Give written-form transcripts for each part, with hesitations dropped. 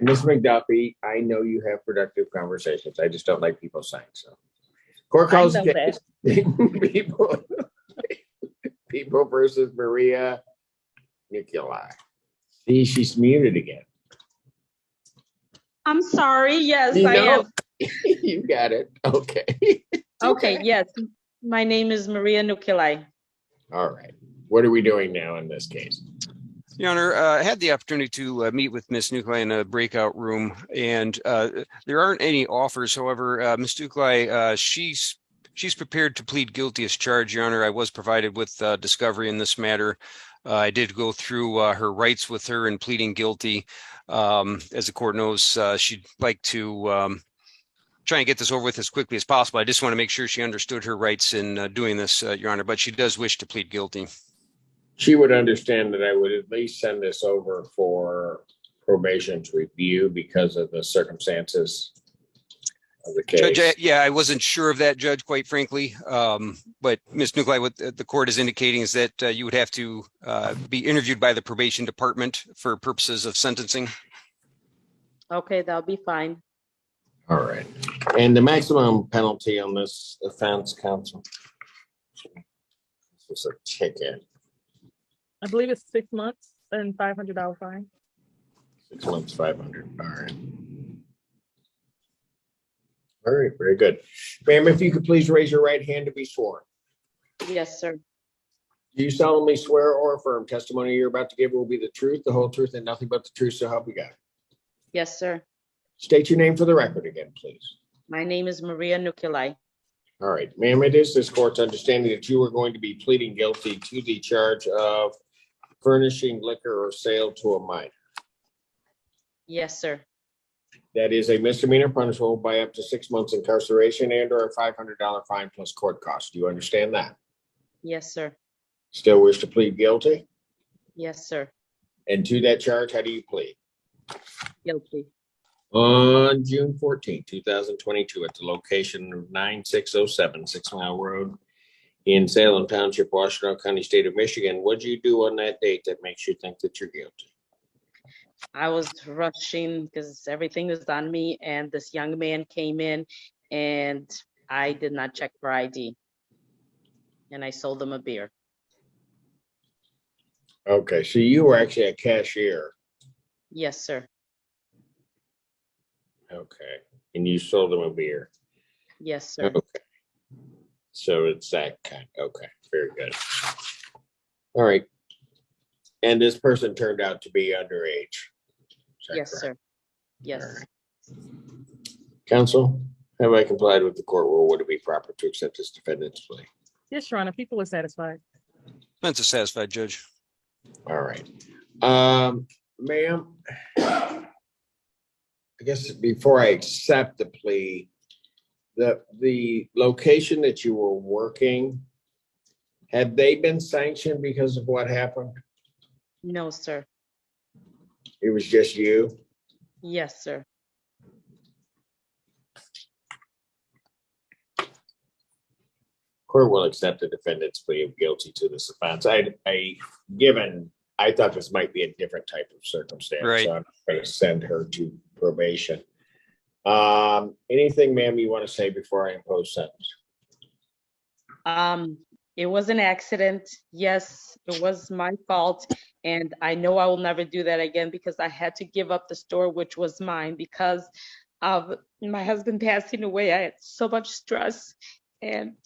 Ms. McDuffie, I know you have productive conversations. I just don't like people saying so. Court calls I know that. people, people versus Maria Nicolai. See, she's muted again. I'm sorry. Yes, You I know, am. you got it. Okay. Okay, yes. My name is Maria Nukilai. All right. What are we doing now in this case? Your Honor, I had the opportunity to meet with Ms. Nuclei in a breakout room, and there aren't any offers. However, Ms. Nuclei, she's prepared to plead guilty as charged. Your Honor, I was provided with discovery in this matter. I did go through her rights with her in pleading guilty. As the court knows, she'd like to try and get this over with as quickly as possible. I just want to make sure she understood her rights in doing this, Your Honor, but she does wish to plead guilty. She would understand that I would at least send this over for probation's review because of the circumstances of the case. Judge, yeah, I wasn't sure of that, Judge, quite frankly. But Ms. Nuclei, what the court is indicating is that you would have to be interviewed by the probation department for purposes of sentencing. Okay, that'll be fine. All right. And the maximum penalty on this offense, counsel? This is a ticket. I believe it's 6 months and $500 fine. 6 months, 500. All right. All right, very good. Ma'am, if you could please raise your right hand to be sworn. Yes, sir. Do you solemnly swear or affirm testimony you're about to give will be the truth, the whole truth, and nothing but the truth, so help you God? Yes, sir. State your name for the record again, please. My name is Maria Nukilai. All right, ma'am, it is this court's understanding that you are going to be pleading guilty to the charge of furnishing liquor or sale to a minor. Yes, sir. That is a misdemeanor punishable by up to 6 months incarceration and or a $500 fine plus court costs. Do you understand that? Yes, sir. Still wish to plead guilty? Yes, sir. And to that charge, how do you plead? Guilty. On June 14, 2022, at the location of 9607 6 Mile Road in Salem Township, Washtenaw County, State of Michigan. What did you do on that date that makes you think that you're guilty? I was rushing because everything was on me, and this young man came in, and I did not check for ID, and I sold him a beer. Okay, so you were actually a cashier. Yes, sir. Okay, and you sold him a beer. Yes, sir. Okay, so it's that kind. Okay, very good. All right, and this person turned out to be underage. Yes, correct? sir. Yes. All right. Counsel, have I complied with the court rule? Would it be proper to accept this defendant's plea? Yes, Your Honor, people are satisfied. That's a satisfied, Judge. All right. Ma'am, I guess before I accept the plea, the location that you were working, had they been sanctioned because of what happened? No, sir. It was just you? Yes, sir. Court will accept the defendant's plea of guilty to this offense. I thought this might be a different type of circumstance. Right. So I'm going to send her to probation. Anything, ma'am, you want to say before I impose sentence? It was an accident. Yes, it was my fault. And I know I will never do that again because I had to give up the store, which was mine, because of my husband passing away. I had so much stress, and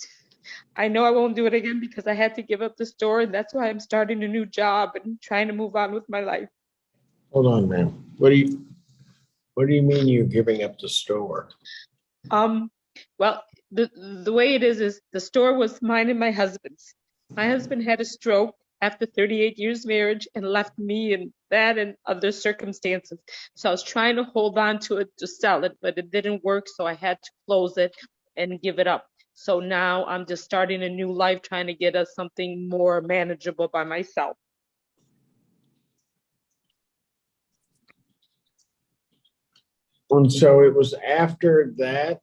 I know I won't do it again because I had to give up the store, and that's why I'm starting a new job and trying to move on with my life. Hold on, ma'am. What do you mean you're giving up the store? Well, the way it is the store was mine and my husband's. My husband had a stroke after 38 years marriage and left me in that and other circumstances. So I was trying to hold on to it to sell it, but it didn't work. So I had to close it and give it up. So now I'm just starting a new life, trying to get us something more manageable by myself. And so it was after that,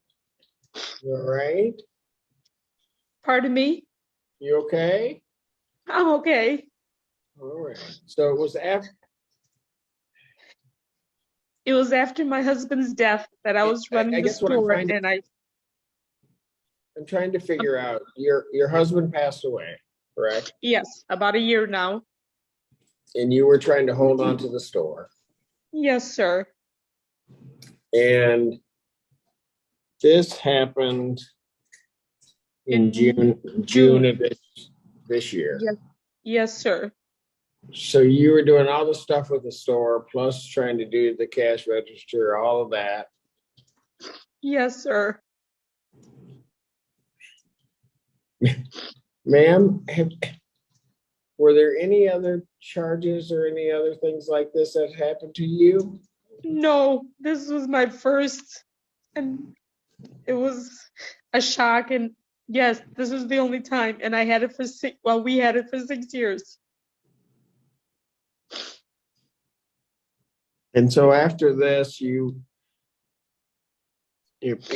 all right? Pardon me? You okay? I'm okay. All right. So it was after. It was after my husband's death that I was running the guess what I'm store, trying to- and I'm trying to figure out, your husband passed away, correct? yes, about a year now. And you were trying to hold on to the store. Yes, sir. And this happened in June of this year. Yes, yes, sir. So you were doing all the stuff with the store, plus trying to do the cash register, all of that. Yes, sir. Ma'am, were there any other charges or any other things like this that happened to you? No, this was my first, and it was a shock. And yes, this was the only time, and I had it for we had it for 6 years. And so after this,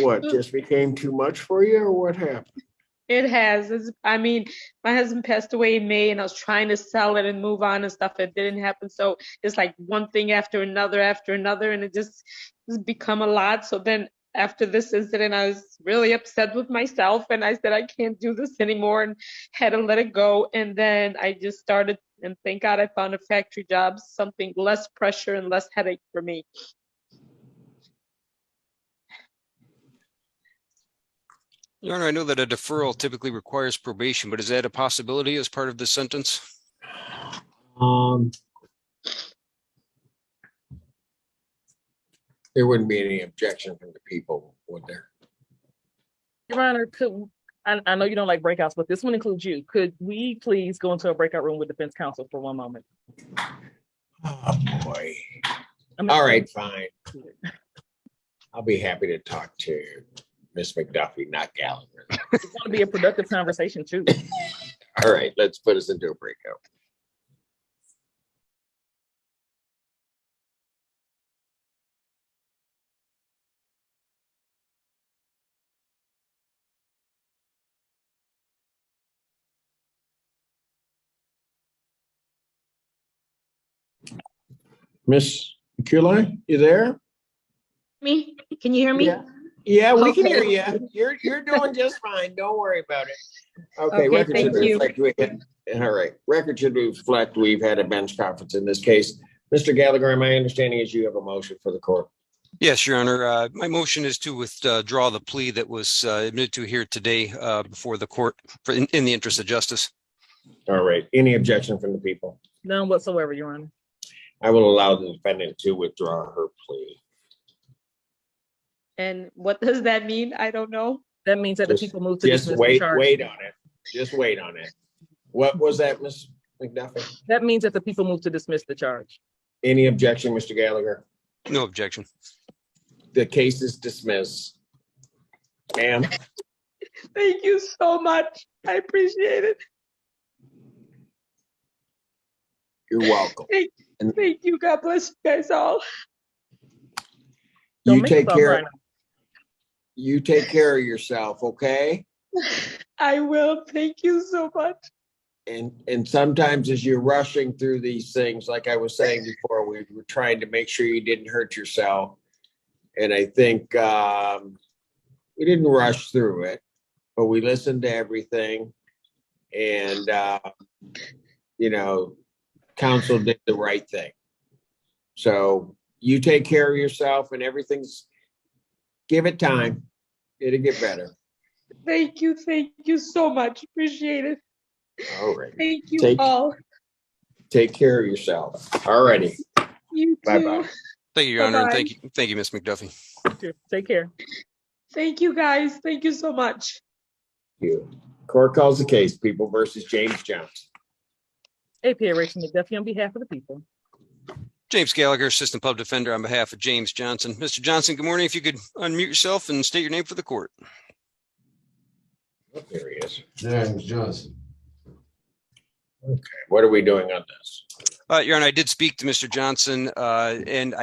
what, just became too much for you, or what happened? It has. I mean, my husband passed away in May, and I was trying to sell it and move on and stuff. It didn't happen. So it's like one thing after another, and it just has become a lot. So then after this incident, I was really upset with myself, and I said, I can't do this anymore, and had to let it go. And then I just started, and thank God I found a factory job, something less pressure and less headache for me. Your Honor, I know that a deferral typically requires probation, but is that a possibility as part of the sentence? There wouldn't be any objection from the people, would there? Your Honor, I know you don't like breakouts, but this one includes you. Could we please go into a breakout room with defense counsel for one moment? Oh, boy. All right, fine. I'll be happy to talk to Miss McDuffie, not Gallagher. It's going to be a productive conversation too. All right, let's put us into a breakout. Miss McCullough, you there? Me? Can you hear me? Yeah, we can Okay. hear you. You're doing just fine. Don't worry about it. Okay, Okay, record should thank you. reflect. All right, record should reflect we've had a bench conference in this case. Mr. Gallagher, my understanding is you have a motion for the court. Yes, Your Honor. My motion is to withdraw the plea that was admitted to here today before the court in the interest of justice. All right, any objection from the people? None whatsoever, Your Honor. I will allow the defendant to withdraw her plea. And what does that mean? I don't know. That means that the Just- people move to Just dismiss the charge. wait on it. Just wait on it. What was that, Ms. McDuffie? That means that the people move to dismiss the charge. Any objection, Mr. Gallagher? No objection. The case is dismissed. Ma'am, Thank you so much. I appreciate it. you're welcome. Thank you. God bless you guys all. Don't You make take us all care. cry now. You take care of yourself, okay? I will. Thank you so much. And sometimes as you're rushing through these things, like I was saying before, we were trying to make sure you didn't hurt yourself. And I think we didn't rush through it, but we listened to everything. And, counsel did the right thing. So you take care of yourself and give it time. It'll get better. Thank you. Thank you so much. Appreciate it. All right. Thank you all. Take care of yourself. All righty. You too. Bye-bye. Thank you, Your Honor, and Bye-bye. thank you, Ms. McDuffie. Take care. Thank you guys. Thank you so much. You. Court calls the case, People versus James Johnson. APA Rachel McDuffie on behalf of the people. James Gallagher, Assistant Pub Defender on behalf of James Johnson. Mr. Johnson, good morning. If you could unmute yourself and state your name for the court. Oh, there he is. James Johnson. Okay, what are we doing on this? Your Honor, I did speak to Mr. Johnson, and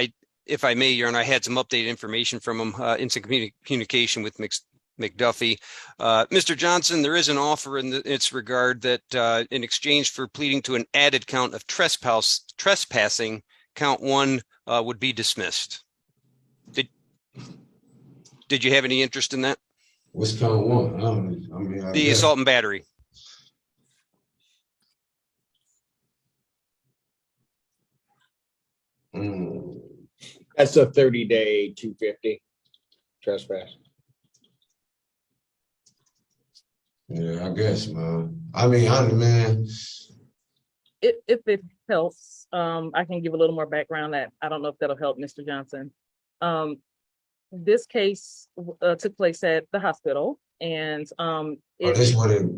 if I may, Your Honor, I had some updated information from him, instant communication with McDuffie. Mr. Johnson, there is an offer in its regard that in exchange for pleading to an added count of trespassing, count one would be dismissed. Did you have any interest in that? What's count one? I The guess. assault and battery. That's a 30-day 250 trespass. Yeah, I guess, man. I mean, man. If it helps, I can give a little more background that I don't know if that'll help Mr. Johnson. This case took place at the hospital, and This what it.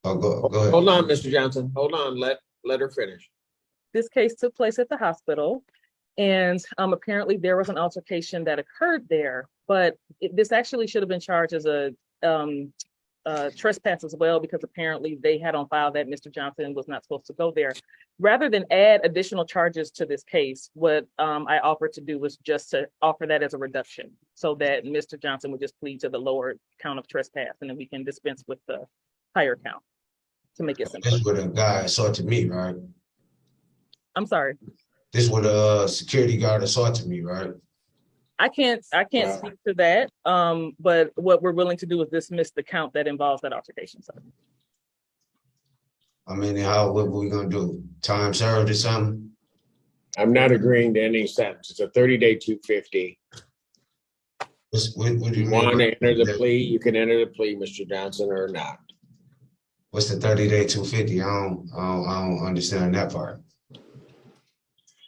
Oh, go ahead. Hold on, Mr. Johnson. Hold on. Let her finish. this case took place at the hospital, and apparently there was an altercation that occurred there, but this actually should have been charged as a trespass as well, because apparently they had on file that Mr. Johnson was not supposed to go there. Rather than add additional charges to this case, what I offered to do was just to offer that as a reduction, so that Mr. Johnson would just plead to the lower count of trespass, and then we can dispense with the higher count to make it simple. This what a guy assaulted me, right? I'm sorry. This what a security guard assaulted me, right? I can't speak to that. But what we're willing to do is dismiss the count that involves that altercation. So I mean, what we gonna do? Time served or something? I'm not agreeing to any sentence. It's a 30-day 250. What do you Want mean? to enter the plea? You can enter the plea, Mr. Johnson, or not. What's the 30-day 250? I don't understand that part.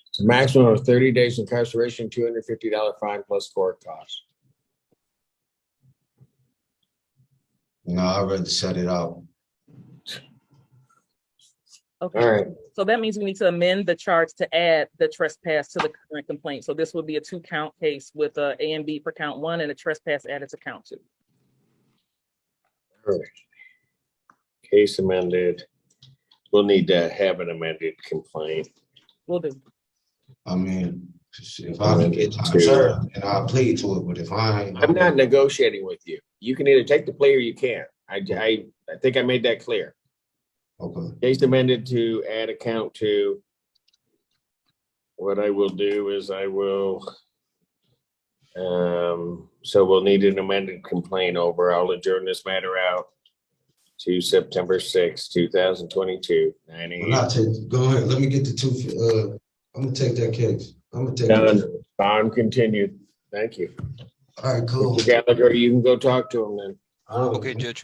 It's a maximum of 30 days incarceration, $250 fine plus court costs. No, I'd rather set it out. okay. All right. So that means we need to amend the charge to add the trespass to the current complaint. So this would be a 2-count case with a and B for count 1 and a trespass added to count 2. All right. Case amended. We'll need to have an amended complaint. Will do. I mean, if I can get time served, and I'll plead to it, but if I ain't, I'm not negotiating with you. You can either take the plea or you can't. I think I made that clear. okay. Case amended to add a count 2. What I will do is I will, so we'll need an amended complaint over. I'll adjourn this matter out to September 6, 2022. 9 a.m. Go ahead. Let me get the 2. I'm gonna take that case. I'm gonna take Done. it. Bond continued. Thank you. All right, cool. Mr. Gallagher, you can go talk to him then. Okay, Judge.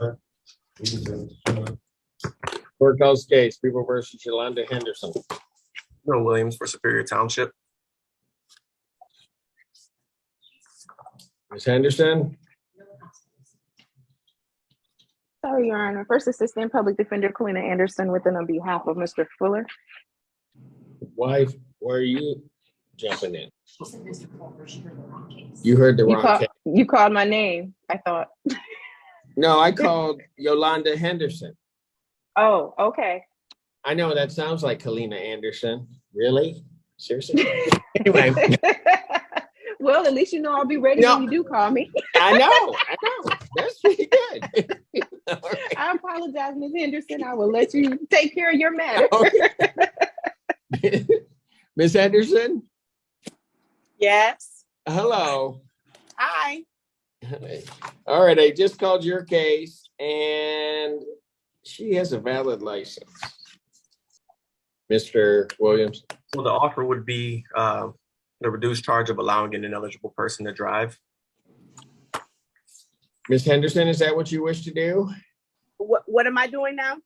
Court calls case, People versus Yolanda Henderson. No Williams for Superior Township. Ms. Henderson? Sorry, Your Honor. First Assistant Public Defender Yolanda Henderson within on behalf of Mr. Fuller. Wife, where are you jumping in? You heard the wrong case. You called my name, I thought. No, I called Yolanda Henderson. Oh, okay. I know that sounds like Kalina Anderson. Really? Seriously? Anyway. Well, at least you know I'll be ready when you do call me. I know. That's pretty good. All right. I apologize, Ms. Henderson. I will let you take care of your matter. Okay. Ms. Henderson? Yes. Hello. Hi. All right, I just called your case and she has a valid license. Mr. Williams? Well, the offer would be the reduced charge of allowing an ineligible person to drive. Ms. Henderson, is that what you wish to do? What am I doing now?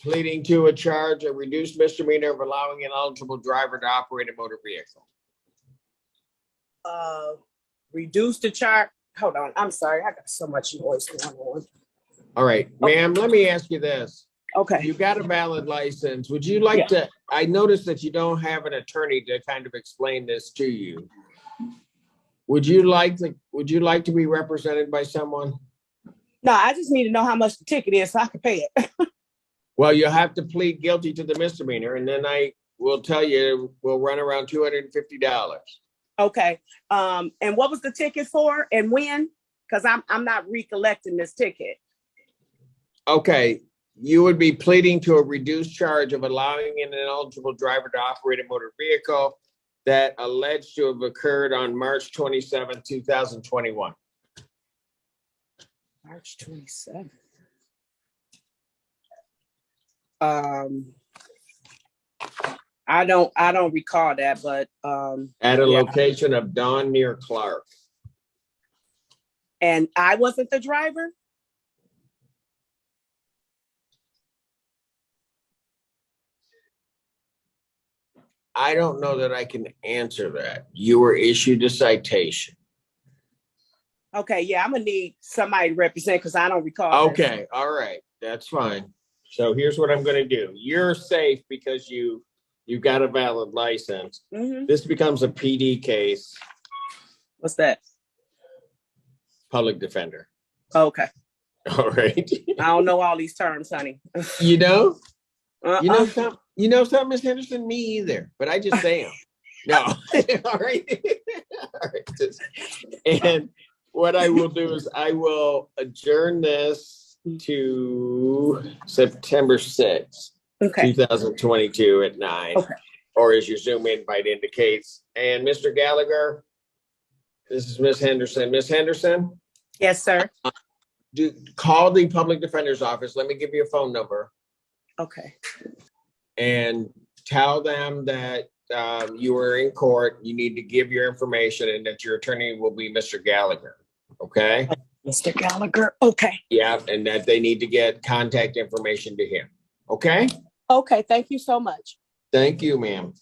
Pleading to a charge of reduced misdemeanor of allowing an eligible driver to operate a motor vehicle. Reduce the charge. Hold on. I'm sorry. I got so much noise going on. All right, ma'am, let me ask you this. Okay. You've got a valid license. Would you like to, I noticed that you don't have an attorney to kind of explain this to you. Would you like to be represented by someone? No, I just need to know how much the ticket is so I can pay it. Well, you'll have to plead guilty to the misdemeanor, and then I will tell you we'll run around $250. Okay. And what was the ticket for and when? Because I'm not recollecting this ticket. Okay, you would be pleading to a reduced charge of allowing an ineligible driver to operate a motor vehicle. that alleged to have occurred on March 27, 2021? March 27th. I don't recall that, but At a yeah. location of Dawn near Clark. And I wasn't the driver? I don't know that I can answer that. You were issued a citation. Okay, yeah, I'm gonna need somebody to represent because I don't recall. this. Okay, all right, that's fine. So here's what I'm gonna do. You're safe because you got a valid license. Mhm. This becomes a PD case, What's that? public defender. Okay. All right. I don't know all these terms, honey. You know? Uh-uh. You know something, Miss Henderson? Me either, but I just say 'em. No. All right. All right. And what I will do is I will adjourn this to September 6th, Okay. 2022 at 9. Okay. Or as your Zoom invite indicates. And Mr. Gallagher, this is Miss Henderson. Miss Henderson, Yes, sir. call the public defender's office. Let me give you a phone number Okay. and tell them that you were in court. You need to give your information and that your attorney will be Mr. Gallagher. Okay? Mr. Gallagher. Okay. Yeah, and that they need to get contact information to him. Okay? Okay. Thank you so much. Thank you, ma'am.